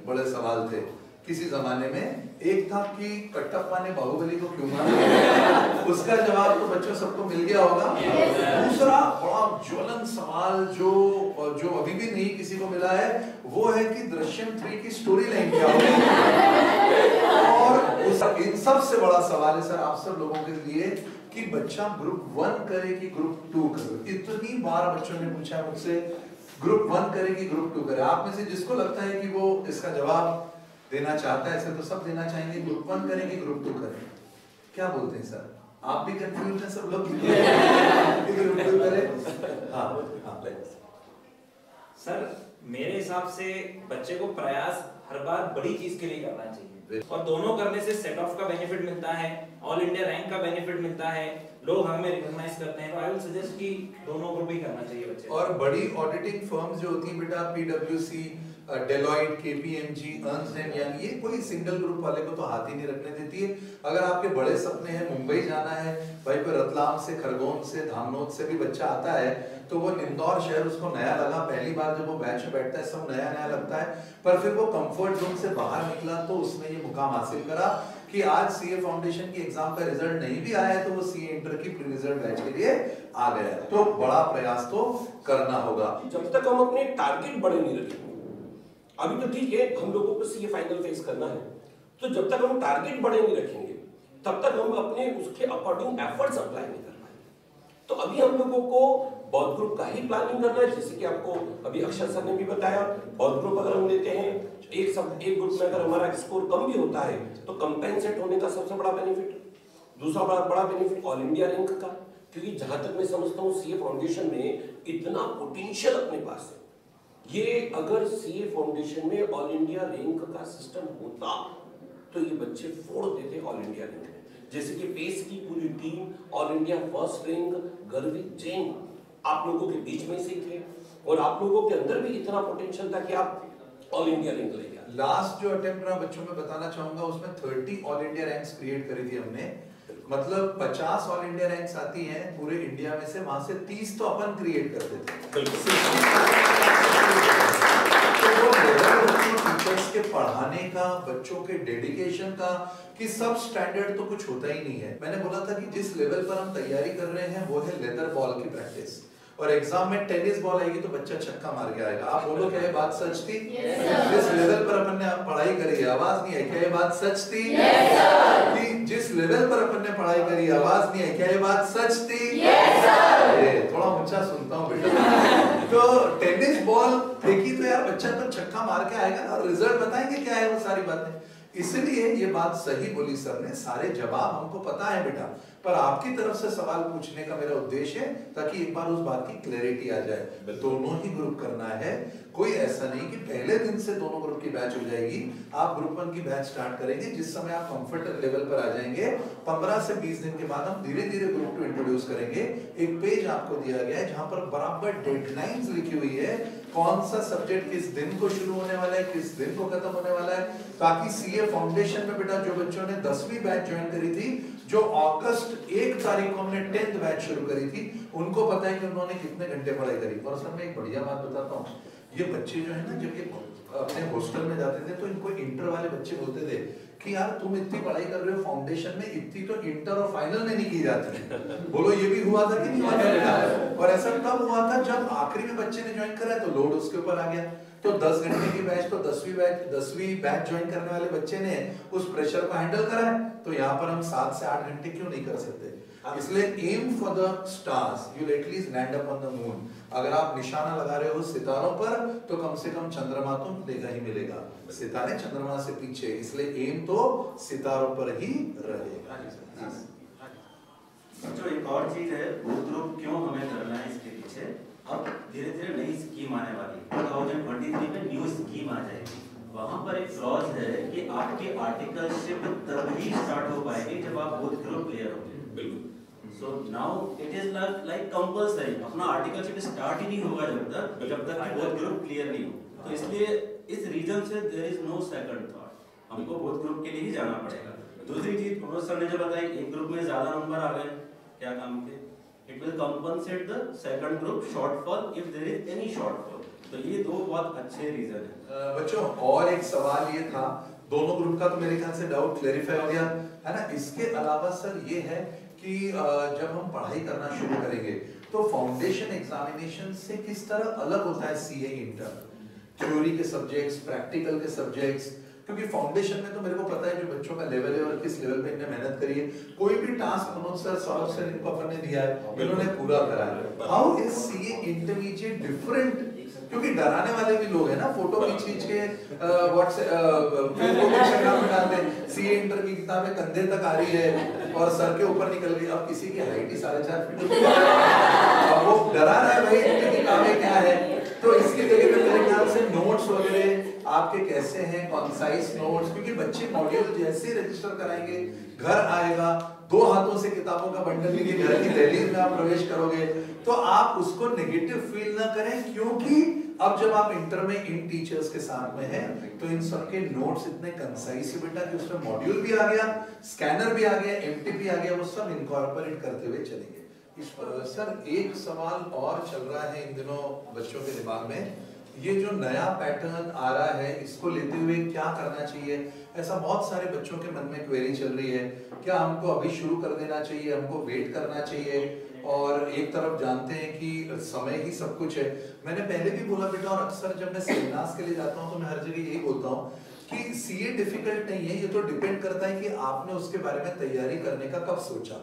बड़े सवाल थे किसी जमाने में। एक था कि कटप्पा ने बाहुबली को क्यों मारा, उसका जवाब तो बच्चों सबको मिल गया होगा। दूसरा बड़ा ज्वलन सवाल जो अभी भी नहीं किसी को मिला है वो है कि दृश्यम 3 की स्टोरी लाइन क्या होगी। और इन सबसे बड़ा सवाल है सर आप सब लोगों के लिए कि बच्चा ग्रुप 1 करे कि ग्रुप 2 करे। इतनी बार बच्चों ने पूछा मुझसे ग्रुप 1 करे कि ग्रुप 2 करे। आप में से जिसको लगता है कि वो इसका जवाब देना चाहता है, ऐसे तो सब देना चाहेंगे ग्रुप 1 करें कि ग्रुप 2 करें। क्या बोलते हैं सर, आप भी कंफ्यूज हैं सब लोग ग्रुप 2 करें? हाँ सर मेरे हिसाब से बच्चे को प्रयास हर बार बड़ी चीज के लिए करना चाहिए और दोनों करने से सेट ऑफ का बेनिफिट मिलता है, ऑल इंडिया रैंक का बेनिफिट मिलता है, लोग हमें रिकॉग्नाइज करते हैं। तो आई विल सजेस्ट कि दोनों ग्रुप ही करना चाहिए बच्चे। और बड़ी ऑडिटिंग फर्म्स जो होती हैं बेटा, पीडब्ल्यूसी, Deloitte, KPMG, Ernst and Young, ये कोई सिंगल ग्रुप वाले को तो हाथ ही नहीं रखने देती है। अगर आपके बड़े सपने हैं, मुंबई जाना है भाई, पर रतलाम से, खरगोन से, धामनोद से भी बच्चा आता है तो वो इंदौर शहर उसको नया लगा, पहली बार जब वो बैच में बैठता है सब नया नया लगता है, पर फिर वो कंफर्ट जोन से बाहर निकला तो उसने ये मुकाम हासिल करा कि आज सीए फाउंडेशन की एग्जाम का रिजल्ट नहीं भी आया तो वो सीए इंटर की प्री रिजल्ट बैच के लिए आ गया। तो बड़ा प्रयास तो करना होगा। जब तक हम अपने टारगेट बड़े नहीं रखेंगे, अभी तो ठीक है हम लोगों को सीए फाइनल फेस करना है, तो जब तक हम टारगेट बड़े नहीं रखेंगे तब तक हम अपने उसके अकॉर्डिंग एफर्ट्स अप्लाई नहीं कर पाएंगे। तो अभी हम लोगों को बौद्ध ग्रुप का ही प्लानिंग करना है, जैसे कि आपको अभी अक्षर सर ने भी बताया। बौद्ध ग्रुप अगर हम लेते हैं, एक ग्रुप में अगर हमारा स्कोर कम भी होता है तो कंपेंसेट होने का सबसे बड़ा बेनिफिट। दूसरा बड़ा बेनिफिट ऑल इंडिया रैंक का, क्योंकि जहां तक मैं समझता हूँ सीए फाउंडेशन में इतना पोटेंशियल अपने पास है, ये अगर सीए फाउंडेशन में ऑल इंडिया रैंक का सिस्टम होता तो ये बच्चे फोड़ देते ऑल इंडिया रैंक में। जैसे कि पेस की पूरी team all India first rank गर्वित जैन आप लोगों के बीच में से थे और आप लोगों के अंदर भी इतना पोटेंशियल था कि आप ऑल इंडिया रैंक ले गए। लास्ट जो अटेम्प्ट मैं बच्चों में बताना चाहूंगा उसमें 30 ऑल इंडिया रैंक्स क्रिएट करी थी हमने, मतलब 50 ऑल इंडिया रैंक्स आती हैं पूरे इंडिया में से, वहां से 30 तो अपन क्रिएट करते थे। टीचर्स के पढ़ाने का, बच्चों के डेडिकेशन का, कि सब स्टैंडर्ड तो कुछ होता ही नहीं है। मैंने बोला था कि जिस लेवल पर हम तैयारी कर रहे हैं वो है लेदर बॉल की प्रैक्टिस, और एग्जाम में टेनिस बॉल आएगी तो बच्चा छक्का मार के आएगा। आप बोलो क्या ये बात सच थी? जिस लेवल पर अपन ने पढ़ाई करी आवाज नहीं है, क्या ये बात सच थी? कि जिस लेवल पर अपन ने पढ़ाई करी आवाज नहीं है, क्या ये बात सच थी? थोड़ा ऊंचा सुनता हूँ बेटा। तो टेनिस बॉल फेंकी तो यार बच्चा तो छक्का मार के आएगा ना, रिजल्ट बताएंगे क्या है वो सारी बातें। इसलिए ये बात सही बोली सर ने, सारे जवाब हमको पता है बेटा, पर आपकी तरफ से सवाल पूछने का मेरा उद्देश्य है ताकि एक बार उस बात की क्लैरिटी आ जाए। दोनों ही ग्रुप करना है, कोई ऐसा नहीं कि पहले दिन से दोनों ग्रुप की बैच हो जाएगी। आप ग्रुप 1 की बैच स्टार्ट करेंगे, जिस समय आप कंफर्ट लेवल पर आ जाएंगे 15 से 20 दिन के बाद हम धीरे धीरे ग्रुप 2 इंट्रोड्यूस करेंगे। एक पेज आपको दिया गया है जहां पर बराबर डेडलाइंस लिखी हुई है, कौन सा सब्जेक्ट किस दिन को शुरू होने वाला है, किस दिन को खत्म होने वाला है, ताकि सीए फाउंडेशन में बेटा जो बच्चों ने 10वीं बैच ज्वाइन करी थी, जो अगस्त 1 तारीख को हमने 10th बैच शुरू करी थी, उनको पता है कि उन्होंने कितने घंटे पढ़ाई करी। और सर मैं एक बढ़िया बात बताता हूँ, ये बच्चे जो है ना जब ये अपने हॉस्टल में जाते थे तो इनको इंटर वाले बच्चे बोलते थे कि यार तुम इतनी पढ़ाई कर रहे हो फाउंडेशन में, इतनी तो इंटर और फाइनल में नहीं की जाती। बोलो ये भी हुआ था कि नहीं हुआ था? और ऐसा तब हुआ था जब आखिरी में बच्चे ने ज्वाइन करा तो लोड उसके ऊपर आ गया, तो 10 घंटे की बैच तो 10वीं बैच ज्वाइन करने वाले बच्चे ने उस प्रेशर को हैंडल करा है, तो यहाँ पर हम 7 से 8 घंटे क्यों नहीं कर सकते? इसलिए aim for the stars, you will at least land up on the moon. अगर आप निशाना लगा रहे हो सितारों पर तो कम से कम चंद्रमा तो मिलेगा ही मिलेगा, सितारे चंद्रमा से पीछे, इसलिए एम तो सितारों पर ही रहेगा। जो एक और चीज है, वो ग्रुप क्यों हमें करना है, इसके पीछे अब धीरे धीरे नई स्कीम आने वाली है। 2023 में न्यू स्कीम आ जाएगी, वहां पर एक क्लॉज है कि आपकी आर्टिकलशिप तभी स्टार्ट हो पाएगी जब आप बोथ ग्रुप क्लियर होंगे। बिल्कुल। So now it is like compulsory, अपना आर्टिकलशिप स्टार्ट ही नहीं होगा जब तक बोथ ग्रुप क्लियर नहीं हो। तो इसलिए इस रीजन से there is no second thought, हमको बोथ ग्रुप के लिए ही जाना पड़ेगा। दूसरी चीज मनोज सर ने जो बताई, एक ग्रुप में ज्यादा नंबर आ गए, क्या काम के, it will compensate the second group shortfall if there is any shortfall. तो ये दो बहुत अच्छे रीजन है। बच्चों और एक सवाल ये था, दोनों ग्रुप का तो मेरे ख्याल से डाउट क्लेरिफाई हो गया है ना। इसके अलावा सर ये है कि जब हम पढ़ाई करना शुरू करेंगे तो फाउंडेशन एग्जामिनेशन से किस तरह अलग होता है सीए इंटर, थ्योरी के सब्जेक्ट्स, प्रैक्टिकल के सब्जेक्ट्स, क्योंकि फाउंडेशन में तो मेरे को पता है जो बच्चों का लेवल है और किस लेवल पे इन्हें मेहनत करी है। कोई भी task Manoj sir, Saurabh sir इनको अपन ने दिया है, इन्होंने पूरा करा है। How is CA intermediate different? क्योंकि डराने वाले भी लोग हैं ना, फोटो खींच के व्हाट्सएप फेसबुक इंस्टाग्राम पे डाल दे, सीए इंटर की किताबें कंधे तक आ रही है और सर के ऊपर निकल गई। अब किसी की हाइट ही 4.5 फीट होती है, अब वो डरा रहा है भाई इनकी किताबें क्या है। तो इसकी जगह पे मेरे ख्याल से नोट्स वगैरह आपके कैसे हैं, कॉन्साइज नोट्स, क्योंकि बच्चे मॉड्यूल जैसे रजिस्टर कराएंगे, घर आएगा, 2 हाथों से किताबों का बंडल लेके घर की दहलीज में आप प्रवेश करोगे, तो आप उसको नेगेटिव फील ना करें, क्योंकि अब जब आप इंटर में इन टीचर्स के साथ में हैं तो इन सबके नोट्स इतने कंसाइज है बेटा कि उसमें मॉड्यूल भी आ गया, स्कैनर भी आ गया, एमटीपी आ गया, वो सब इनकॉर्पोरेट करते हुए चलेंगे। इस पर सर एक सवाल और चल रहा है इन दिनों बच्चों के दिमाग में, ये जो नया पैटर्न आ रहा है इसको लेते हुए क्या करना चाहिए, ऐसा बहुत सारे बच्चों के मन में क्वेरी चल रही है। क्या हमको अभी शुरू कर देना चाहिए, हमको वेट करना चाहिए? और एक तरफ जानते हैं कि समय ही सब कुछ है। मैंने पहले भी बोला बेटा, और अक्सर जब मैं सेमिनार्स के लिए जाता हूँ तो मैं हर जगह यही बोलता हूँ कि सीए डिफिकल्ट नहीं है, ये तो डिपेंड करता है कि आपने उसके बारे में तैयारी करने का कब सोचा।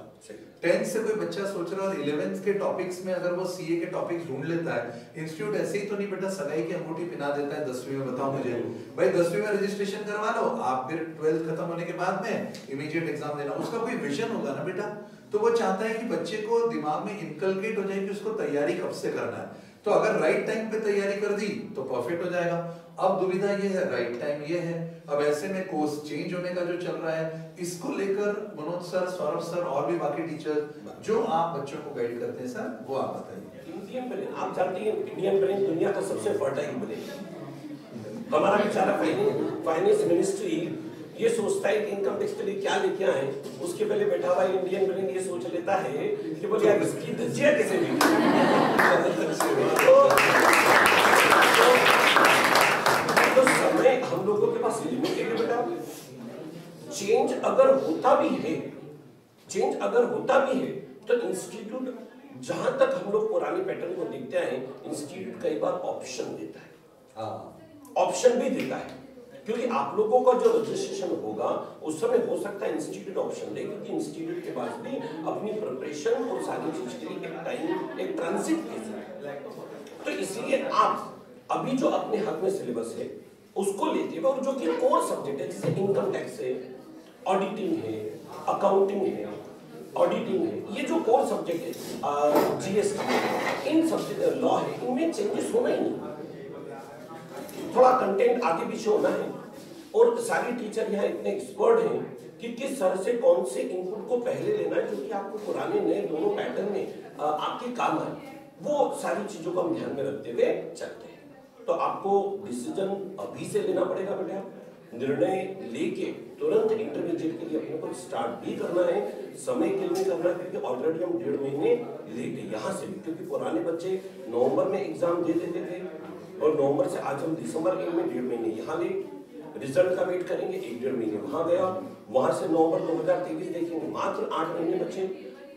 10th से कोई बच्चा सोच रहा है और 11th के टॉपिक्स में अगर वो सीए के टॉपिक्स ढूंढ लेता है, इंस्टीट्यूट ऐसे ही तो नहीं बेटा सगाई की अंगूठी पिना देता है 10वीं में। बताओ मुझे भाई, 10वीं में रजिस्ट्रेशन करवा लो आप, फिर 12th खत्म होने के बाद में इमीडिएट एग्जाम देना। उसका कोई विजन होगा ना बेटा, तो वो चाहता है कि बच्चे को दिमाग में इनकलकेट हो जाए कि उसको तैयारी कब से करना है। तो अगर राइट टाइम पे तैयारी कर दी तो परफेक्ट हो जाएगा। अब दुविधा ये है, राइट टाइम ये है, अब ऐसे में कोर्स चेंज होने का जो चल रहा है, इसको लेकर मनोज सर, सौरभ सर और भी बाकी टीचर जो आप बच्चों को गाइड करते हैं सर, वो आप बताइए। इंडियन ब्रेन, आप जानते हैं इंडियन ब्रेन दुनिया का सबसे फर्टाइल ब्रेन। हमारा बेचारा फाइनेंस मिनिस्ट्री ये सोचता है कि इनकम टैक्स के लिए क्या लेके आए, उसके पहले बैठा हुआ इंडियन ब्रेन ये सोच लेता है कि बोले यार इसकी दर्जिया कैसे मिली। तो समय हम लोगों के पास लिमिटेड है बेटा। चेंज अगर होता भी है तो इंस्टीट्यूट, जहां तक हम लोग पुराने पैटर्न को देखते हैं, इंस्टीट्यूट कई बार ऑप्शन देता है, ऑप्शन भी देता है, क्योंकि आप लोगों का जो रजिस्ट्रेशन होगा उस समय हो सकता है इंस्टीट्यूट ऑप्शन दे, क्योंकि इंस्टीट्यूट के पास भी अपनी प्रिपरेशन और सारी चीज के लिए एक टाइम, एक ट्रांजिट फेज है। तो इसलिए आप अभी जो अपने हाथ में सिलेबस है उसको लेते हुए, और जो कि कोर सब्जेक्ट है, जैसे इनकम टैक्स है, ऑडिटिंग है, अकाउंटिंग है, ऑडिटिंग है, ये जो कोर सब्जेक्ट है, जीएसटी, इन सब्जेक्ट, लॉ है, इनमें चेंजेस होना ही नहीं, थोड़ा कंटेंट आगे पीछे होना है। और सारी टीचर यहाँ इतने एक्सपर्ट हैं कि किस तरह से कौन से इनपुट को पहले लेना है, जो कि आपको पुराने नए दोनों पैटर्न में आपके काम आए, वो सारी चीजों को हम ध्यान में रखते हुए चलते हैं। तो आपको डिसीजन अभी से लेना पड़ेगा बेटा, निर्णय लेके तुरंत इंटरमीडिएट के लिए अपने को स्टार्ट भी करना है, समय के लिए करना है, क्योंकि ऑलरेडी हम 1.5 महीने लेट है यहाँ से भी, क्योंकि पुराने बच्चे नवंबर में एग्जाम दे देते थे और नवंबर से आज हम दिसंबर में 1.5 महीने यहाँ लेट, रिजल्ट का वेट करेंगे, 1.5 महीने वहां गया, वहां से नवंबर 2023 देखेंगे, मात्र 8 महीने बचे,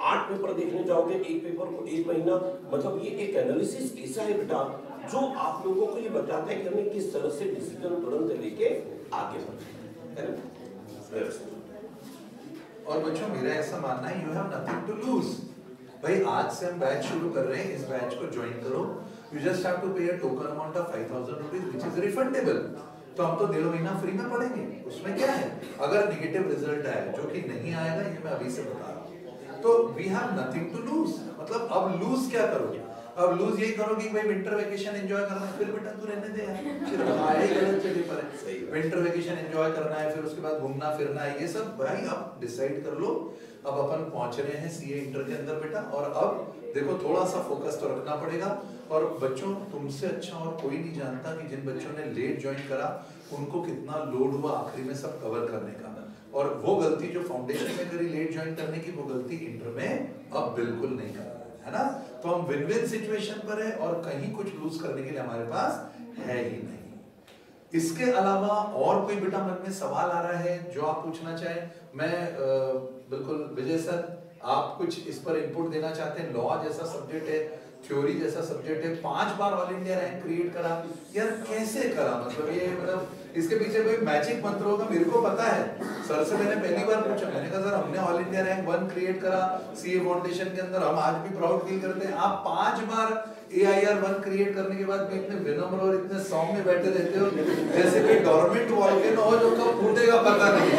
8 पेपर देखने जाओगे, एक पेपर को 1 महीना, मतलब ये एक एनालिसिस ऐसा है बेटा जो आप लोगों को ये बताता है कि हमें किस तरह से डिसीजन तुरंत लेके आगे बढ़ना है। और बच्चों मेरा ऐसा मानना है, you have nothing to lose. भाई आज से हम बैच शुरू कर रहे हैं, इस बैच को ज्वाइन करो, यू जस्ट हैव टू पे a token amount of 5000 rupees which is refundable. तो हम तो 1.5 महीना फ्री में पढ़ेंगे, उसमें क्या है। अगर नेगेटिव रिजल्ट आए, जो कि नहीं आएगा, ये मैं अभी से बता रहा हूँ, तो we have nothing to lose. मतलब अब लूज क्या करोगे, अब लूज यही करो कि भाई विंटर वेकेशन एंजॉय करना है, फिर बेटा तू रहने दे यार, फिर आए गलत जगह पर है। सही, विंटर वेकेशन एंजॉय करना है, फिर उसके बाद घूमना फिरना है, ये सब भाई आप डिसाइड कर लो। अब अपन पहुंच रहे हैं सीए इंटर के अंदर बेटा, और अब देखो थोड़ा सा फोकस तो रखना पड़ेगा। और बच्चों तुमसे अच्छा और कोई नहीं जानता कि जिन बच्चों ने लेट ज्वाइन करा उनको कितना लोड हुआ आखिरी में सब कवर करने का, और वो गलती जो फाउंडेशन में करी लेट ज्वाइन करने की, वो गलती इंटर में अब बिल्कुल नहीं करना है ना। तो हम विन विन सिचुएशन पर है और कहीं कुछ लूज करने के लिए हमारे पास है ही नहीं। इसके अलावा और कोई बेटा मन में सवाल आ रहा है जो आप पूछना चाहें? मैं बिल्कुल विजय सर, आप कुछ इस पर इनपुट देना चाहते हैं? लॉ जैसा सब्जेक्ट है, थ्योरी जैसा सब्जेक्ट है, 5 बार ऑल इंडिया रैंक क्रिएट करा, यार कैसे करा? मतलब ये इसके पीछे कोई मैजिक मंत्र होगा? मेरे को पता है, सर से मैंने पहली बार पूछा, मैंने कहा सर हमने ऑल इंडिया रैंक 1 क्रिएट करा सीए फाउंडेशन के अंदर, हम आज भी प्राउड फील करते हैं। आप 5 बार AIR 1 क्रिएट करने के बाद भी इतने विनम्र और इतने सौम्य बैठे रहते हो, जैसे कि गवर्नमेंट वॉल्केनो हो जो कब फूटेगा पता नहीं।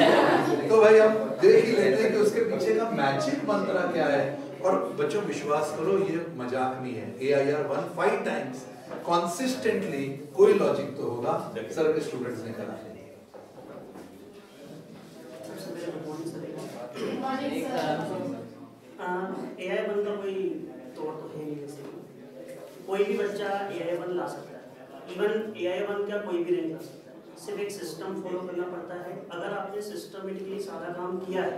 तो भाई हम देख ही लेते हैं कि उसके पीछे का मैजिक मंत्र क्या है। और बच्चों विश्वास करो, ये मजाक नहीं है। AIR 1 5 टाइम्स कंसिस्टेंटली, कोई लॉजिक तो होगा, सर के स्टूडेंट्स ने करा है। AI 1 का कोई तोड़ तो है नहीं, वैसे कोई भी बच्चा AI 1 ला सकता है। इवन AI 1 का कोई भी रैंक ला सकता है, सिर्फ एक सिस्टम फॉलो करना पड़ता है। अगर आपने सिस्टमेटिकली सारा काम किया है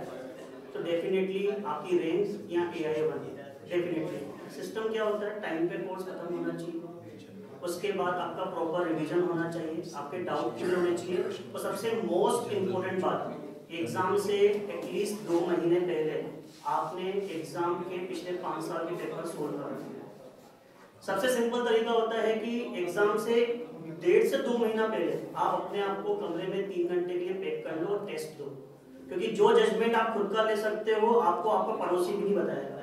तो डेफिनेटली आपकी रैंक या AI 1 डेफिनेटली। सिस्टम क्या होता है? टाइम पे कोर्स खत्म होना चाहिए, उसके बाद आपका प्रॉपर रिवीजन होना चाहिए, आपके डाउट क्लियर होने चाहिए, और सबसे मोस्ट इम्पोर्टेंट बात, एग्जाम से एटलीस्ट 2 महीने पहले आपने एग्जाम के पिछले 5 साल के पेपर सोल्व करना है। सबसे सिंपल तरीका होता है कि एग्जाम से 1.5 से 2 महीना पहले आप अपने आप को कमरे में 3 घंटे के लिए पैक कर लो और टेस्ट दो, क्योंकि जो जजमेंट आप खुद का ले सकते हो आपको आपका पड़ोसी भी नहीं बताएगा।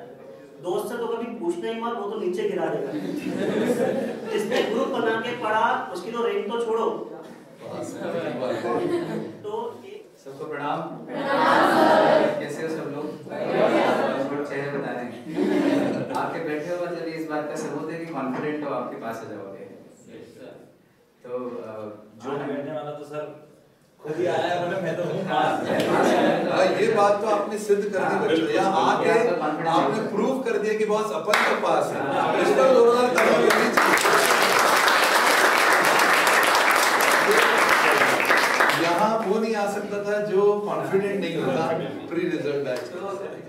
दोस्त से तो कभी पूछना ही मत, वो तो नीचे गिरा देगा। जिसने ग्रुप बना के पढ़ा उसकी तो रैंक तो छोड़ो। तो सबको प्रणाम। कैसे हो सब लोग? चेहरे बता रहे हैं आपके बैठे हो, मतलब इस बात का सबूत है कि कॉन्फिडेंट हो, आपके पास आ जाओगे। तो जो बैठने वाला तो सर खुद ही आया है, मैं तो हूं पास। ये बात तो आपने सिद्ध कर दी बच्चों, यहाँ आके आपने प्रूव कर दिया कि बॉस अपन तो पास है। इस पर जोरदार ताली बजनी चाहिए। यहाँ वो नहीं आ सकता था जो कॉन्फिडेंट नहीं होता प्री रिजल्ट बैच। तो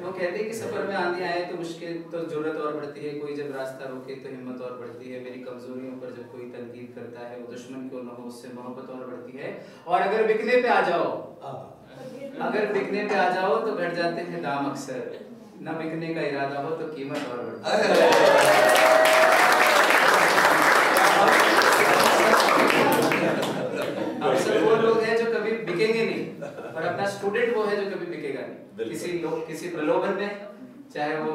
वो कहते हैं कि सफर में आंधी आए तो मुश्किल तो जरूरत और बढ़ती है, कोई जब रास्ता रोके तो हिम्मत और बढ़ती है, मेरी कमजोरियों पर जब कोई तनकीद करता है वो दुश्मन क्यों न हो उससे मोहब्बत और बढ़ती है, और अगर बिकने पे आ जाओ, अगर बिकने पे आ जाओ तो घट जाते हैं दाम अक्सर, न बिकने का इरादा हो तो कीमत और बढ़ती है। हम सब वो लोग हैं जो कभी बिकेंगे नहीं, और अपना स्टूडेंट वो है जो कभी बिकेगा नहीं। किसी प्रलोभन में, चाहे वो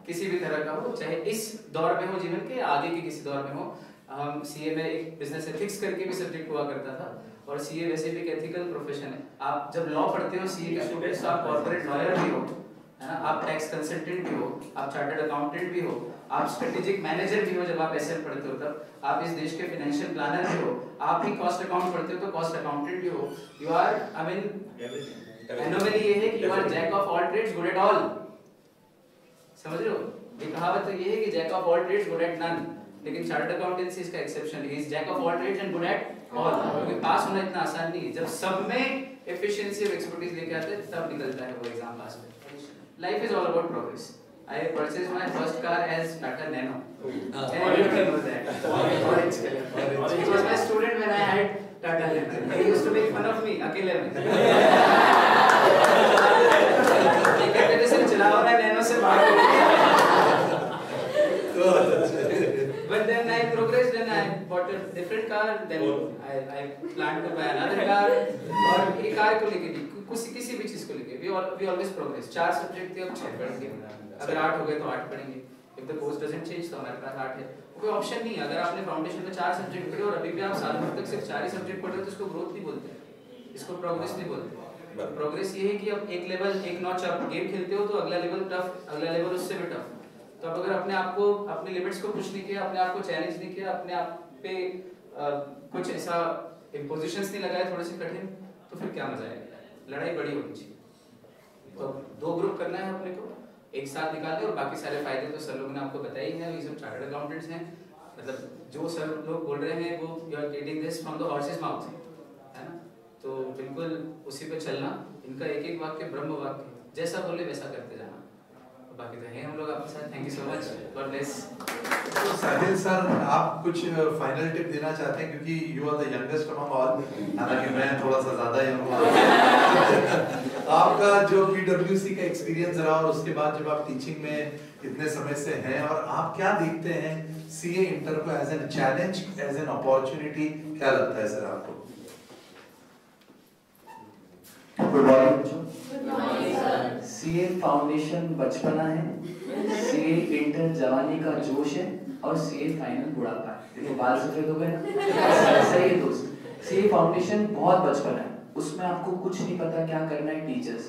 किसी भी तरह का हो, चाहे इस दौर में हो जीवन के, आगे के किसी दौर में हो। हम सीए में एक बिजनेस एथिक्स करके भी सब्जेक्ट हुआ करता था, और सीए वैसे भी एक एथिकल प्रोफेशन है। आप जब लॉ पढ़ते हो सीए के स्टूडेंट्स, तो आप कॉर्पोरेट लॉयर भी हो, है ना, आप टैक्स कंसल्टेंट भी हो, आप चार्टर्ड अकाउंटेंट भी हो, आप स्ट्रेटेजिक मैनेजर भी हो, जब आप एसएम पढ़ते हो तब आप इस देश के फाइनेंशियल प्लानर भी हो, आप ही कॉस्ट अकाउंट पढ़ते हो तो कॉस्ट अकाउंटेंट भी हो। You are, I mean anomaly ये है कि you are jack of all trades good at all. समझ रहे हो? ये कहावत तो ये है कि jack of all trades good at none, लेकिन चार्टर्ड अकाउंटेंसी इसका एक्सेप्शन है। He is jack of all trades and good at all, क्योंकि पास होना इतना आसान नहीं है। जब सब में एफिशिएंसी और एक्सपर्टीज लेके आते हैं तब निकलता है वो एग्जाम पास में। Life is all about progress. I purchased my first car as Tata Nano. Everyone knows that. Orange color. He was my student when I had Tata Nano. He used to make fun of me अकेले में। ये कहते थे sir चलाओ ना nano से बाहर। But then I progressed and I bought a different car. Then I planned to buy another car. और ये कार को लेके किसी भी चीज को लेके we always progress। 4 सब्जेक्ट थे, अब 6 पढ़ेंगे, अगर 8 हो गए तो 8 पढ़ेंगे। If the course doesn't change तो हमारे पास 8 है, कोई ऑप्शन नहीं है। अगर आपने फाउंडेशन में 4 सब्जेक्ट पढ़े और अभी भी आप साल भर तक सिर्फ 4 ही सब्जेक्ट पढ़ रहे हो तो इसको ग्रोथ नहीं बोलते, इसको प्रोग्रेस नहीं बोलते। प्रोग्रेस ये है कि अब एक लेवल, एक नॉच आप गेम खेलते हो तो अगला लेवल टफ, अगला लेवल उससे भी टफ। तो अब अगर अपने आप को, अपने लिमिट्स को पुश नहीं किया, अपने आप को चैलेंज नहीं किया, अपने आप पे कुछ ऐसा इंपोजिशंस नहीं लगाए थोड़े से कठिन, तो फिर क्या मजा आएगा? लड़ाई बड़ी होनी चाहिए। तो 2 ग्रुप करना है अपने को, एक साथ निकालने, और बाकी सारे फायदे तो सर लोगों ने आपको बताए ही हैं। ये सब चार्टर्ड अकाउंटेंट्स हैं, मतलब जो सर लोग बोल रहे हैं वो you are getting this from the horse's mouth, है ना। तो बिल्कुल उसी पे चलना। इनका एक एक वाक्य ब्रह्म वाक्य, जैसा बोले वैसा करते जाना। बाकी तो है हम लोग आपके साथ। Thank you so much, God bless. तो साहिल सर, आप कुछ फाइनल टिप देना चाहते हैं, क्योंकि you are the youngest among all, हालांकि मैं थोड़ा सा ज्यादा यंग हूं। आपका जो PwC का एक्सपीरियंस रहा और उसके बाद जब आप टीचिंग में इतने समय से हैं, और आप क्या देखते हैं CA इंटर को as an challenge, as an opportunity, क्या लगता है सर आपको? Good morning sir. CA foundation बचपना है, CA इंटर जवानी का जोश है, और CA फाइनल बुढ़ापा है। देखो बाल सफेद हो गए ना, सही है दोस्त। CA फाउंडेशन बहुत बचपना है, उसमें आपको कुछ नहीं पता क्या करना है टीचर्स।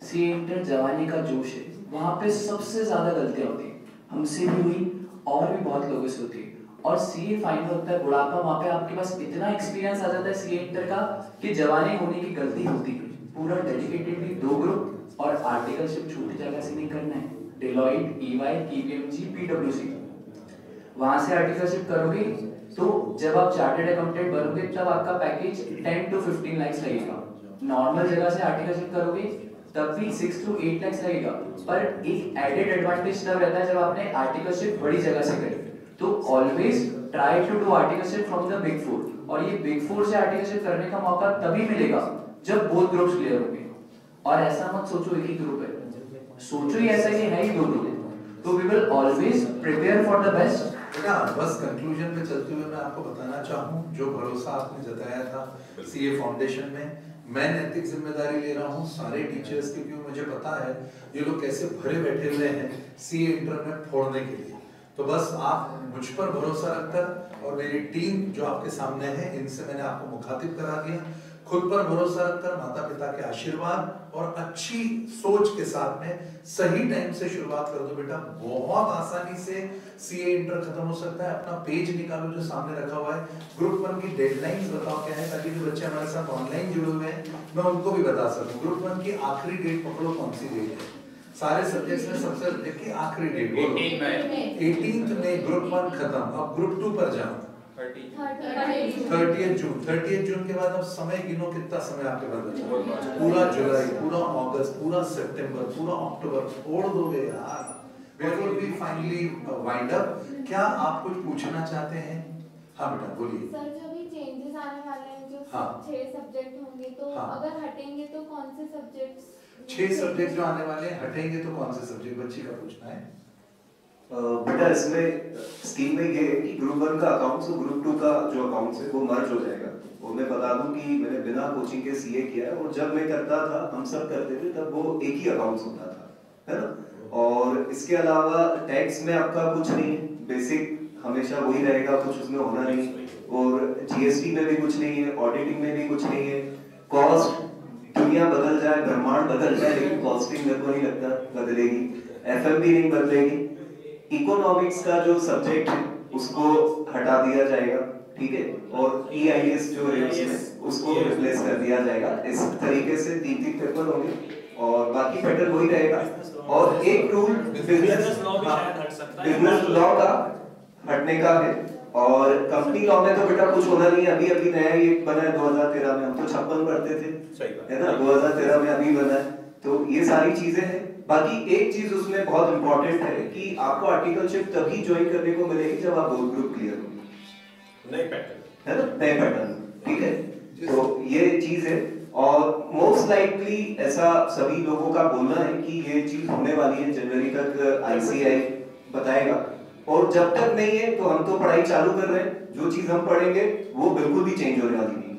CA इंटर जवानी का जोश है, वहाँ पे सबसे ज्यादा गलतियां होती हैं, हमसे भी हुई और भी बहुत लोगों से होती है। और CA फाइनल होता है बुढ़ापा, वहाँ पे आपके पास इतना एक्सपीरियंस आ जाता है CA इंटर का कि जवानी होने की गलती होती है। पूरा डेडिकेटेडली 2 ग्रुप, और आर्टिकलशिप छोटी जगह से नहीं करना है, डेलॉइट, EY, KPMG, PwC, वहां से आर्टिकलशिप करोगे तो जब आप चार्टर्ड अकाउंटेंट बनोगे तब आपका पैकेज 10 to 15 लाख लगेगा। नॉर्मल जगह से आर्टिकलशिप करोगे तब भी 6 to 8 लाख लगेगा, पर एक एडेड एडवांटेज तब रहता है जब आपने आर्टिकलशिप बड़ी जगह से करी। तो always try to do articleship from the big 4, और ये बिग 4 से आर्टिकलशिप करने का मौका तभी मिलेगा जब बोथ ग्रुप्स क्लियर होंगे। और ऐसा मत सोचो एक ही ग्रुप है, सोचो ही ऐसा कि है ही 2 ग्रुप, तो we will always prepare for the best. ना बस कंक्लूजन पे चलते हुए मैं आपको बताना चाहूँ, जो भरोसा आपने जताया था CA फाउंडेशन में, मैं नैतिक जिम्मेदारी ले रहा हूँ सारे टीचर्स की, क्योंकि मुझे पता है ये लोग कैसे भरे बैठे हुए हैं CA इंटर में फोड़ने के लिए। तो बस आप मुझ पर भरोसा रखकर, और मेरी टीम जो आपके सामने है, इनसे मैंने आपको मुखातिब करा दिया, खुद पर भरोसा रखकर, माता पिता के आशीर्वाद और अच्छी सोच के साथ में सही टाइम से शुरुआत कर दो बेटा। बहुत आसानी से CA इंटर खत्म हो सकता है। अपना पेज निकालो जो सामने रखा हुआ है, ग्रुप 1 की डेडलाइंस बताओ क्या है, ताकि जो बच्चे हमारे साथ ऑनलाइन जुड़े हुए हैं मैं उनको भी बता सकूं। ग्रुप 1 की आखिरी डेट पकड़ो, कौन सी डेट है? सारे सब्जेक्ट्स में सबसे सब्जेक्ट की आखिरी डेट 18 मई ग्रुप 1 खत्म। अब ग्रुप 2 पर जाओ, 30 जून। 30 जून के बाद अब समय गिनो, कितना समय आपके पास बचा? पूरा जुलाई, पूरा अगस्त, पूरा सितंबर, पूरा अक्टूबर फोड़ दोगे यार। बिल्कुल भी फाइनली वाइंड अप। क्या आप कुछ पूछना चाहते हैं? हाँ बेटा बोलिए। सर जो भी चेंजेस आने वाले हैं, जो 6 सब्जेक्ट होंगे, तो अगर हटेंगे तो कौन से सब्जेक्ट्स? 6 सब्जेक्ट जो आने वाले हैं, हटेंगे तो कौन से सब्जेक्ट? बच्ची का पूछना है। बेटा इसमें स्कीम में ये है कि ग्रुप 1 का अकाउंट्स और ग्रुप 2 का जो अकाउंट्स है वो मर्ज हो जाएगा। वो मैं बता दूं कि मैंने बिना कोचिंग के CA किया है, और जब मैं करता था, हम सब करते थे, तब वो एक ही अकाउंट्स होता था, है ना। और इसके अलावा टैक्स में आपका कुछ नहीं, बेसिक हमेशा वही रहेगा, कुछ उसमें होना नहीं, और GST में भी कुछ नहीं है, ऑडिटिंग में भी कुछ नहीं है। कॉस्ट दुनिया बदल जाए, ब्रह्मांड बदल जाए, लेकिन कॉस्टिंग मेरे को नहीं लगता बदलेगी, FMB नहीं बदलेगी। इकोनॉमिक्स का जो सब्जेक्ट है उसको हटा दिया जाएगा, ठीक है, और EIS जो है उसमें उसको रिप्लेस कर दिया जाएगा। इस तरीके से 3 पेपर होंगे, और बाकी पैटर्न वही रहेगा। और एक रूल बिजनेस लॉ का हटने का है, और कंपनी लॉ में तो बेटा कुछ होना नहीं है। अभी नया ये बना है 2013 में, हम तो 56 पढ़ते थे, है ना, 2013 में अभी बना है। तो ये सारी चीजें हैं। बाकी एक चीज उसमें बहुत इंपॉर्टेंट है कि आपको आर्टिकलशिप तभी ज्वाइन करने को मिलेगी जब आप बोथ ग्रुप क्लियर होंगे, नए पैटर्न, है ना, नए पैटर्न, ठीक है। तो ये चीज है, और मोस्ट लाइकली ऐसा सभी लोगों का बोलना है कि ये चीज होने वाली है, जनवरी तक ICAI बताएगा। और जब तक नहीं है तो हम तो पढ़ाई चालू कर रहे हैं, जो चीज हम पढ़ेंगे वो बिल्कुल भी चेंज होने वाली नहीं है।